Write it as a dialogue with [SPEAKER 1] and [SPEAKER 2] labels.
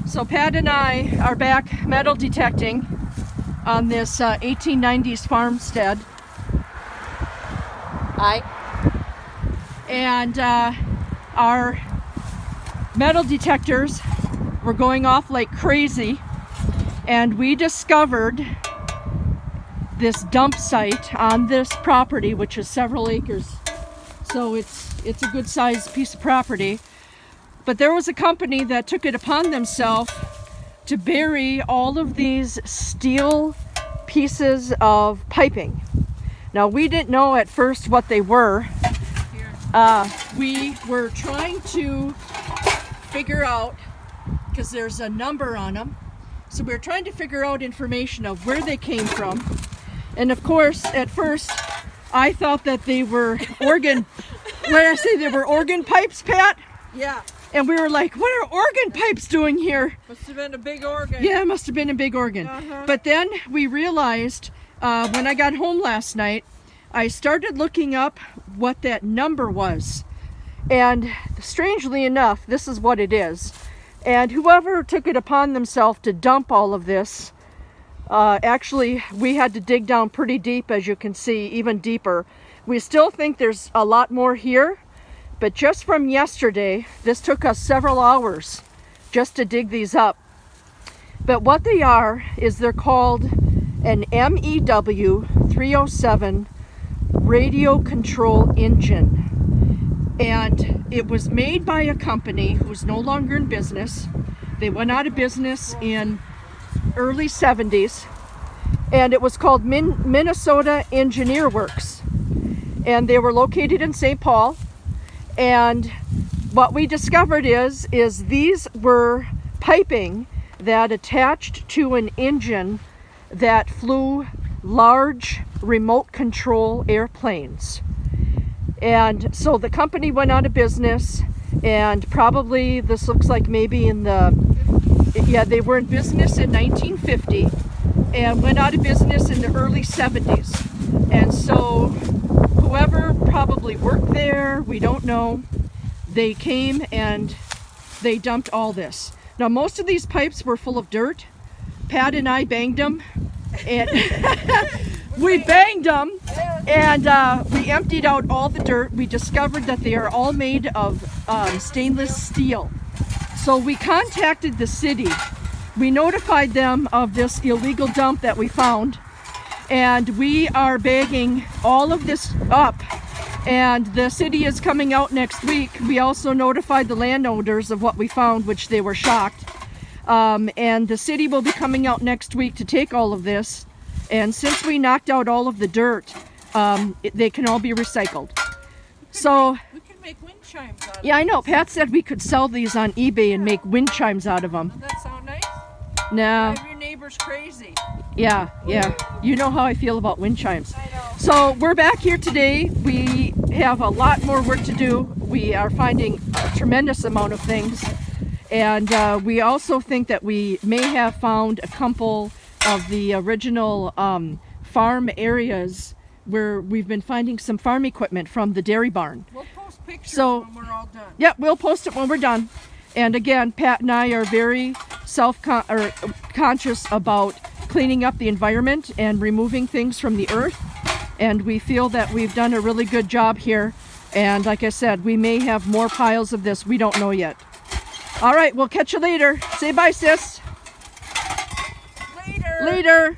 [SPEAKER 1] So Pat and I are back metal detecting on this 1890's farmstead. Hi. And our metal detectors were going off like crazy, and we discovered this dump site on this property, which is several acres. So it's a good sized piece of property. But there was a company that took it upon themselves to bury all of these steel pieces of piping. Now, we didn't know at first what they were. We were trying to figure out, because there's a number on them, so we were trying to figure out information of where they came from. And of course, at first, I thought that they were organ, when I say they were organ pipes, Pat?
[SPEAKER 2] Yeah.
[SPEAKER 1] And we were like, what are organ pipes doing here?
[SPEAKER 2] Must have been a big organ.
[SPEAKER 1] Yeah, it must have been a big organ. But then we realized, when I got home last night, I started looking up what that number was. And strangely enough, this is what it is. And whoever took it upon themselves to dump all of this, actually, we had to dig down pretty deep, as you can see, even deeper. We still think there's a lot more here. But just from yesterday, this took us several hours just to dig these up. But what they are is they're called an MEW 307 radio control engine. And it was made by a company who's no longer in business. They went out of business in early 70s. And it was called Minnesota Engineer Works. And they were located in St. Paul. And what we discovered is these were piping that attached to an engine that flew large remote control airplanes. And so the company went out of business, and probably this looks like maybe in the, yeah, they were in business in 1950 and went out of business in the early 70s. And so whoever probably worked there, we don't know, they came and they dumped all this. Now, most of these pipes were full of dirt. Pat and I banged them, and we banged them, and we emptied out all the dirt. We discovered that they are all made of stainless steel. So we contacted the city. We notified them of this illegal dump that we found. And we are bagging all of this up, and the city is coming out next week. We also notified the landowners of what we found, which they were shocked. And the city will be coming out next week to take all of this. And since we knocked out all of the dirt, they can all be recycled.
[SPEAKER 2] We can make wind chimes out of
[SPEAKER 1] yeah, I know. Pat said we could sell these on eBay and make wind chimes out of them.
[SPEAKER 2] Doesn't that sound nice?
[SPEAKER 1] No.
[SPEAKER 2] Drive your neighbors crazy.
[SPEAKER 1] Yeah. You know how I feel about wind chimes.
[SPEAKER 2] I know.
[SPEAKER 1] So we're back here today. We have a lot more work to do. We are finding a tremendous amount of things. And we also think that we may have found a couple of the original farm areas where we've been finding some farm equipment from the dairy barn.
[SPEAKER 2] We'll post pictures when we're all done.
[SPEAKER 1] Yeah, we'll post it when we're done. And again, Pat and I are very conscious about cleaning up the environment and removing things from the earth. And we feel that we've done a really good job here. And like I said, we may have more piles of this. We don't know yet. All right, we'll catch you later. Say bye, sis.
[SPEAKER 2] Later.
[SPEAKER 1] Later.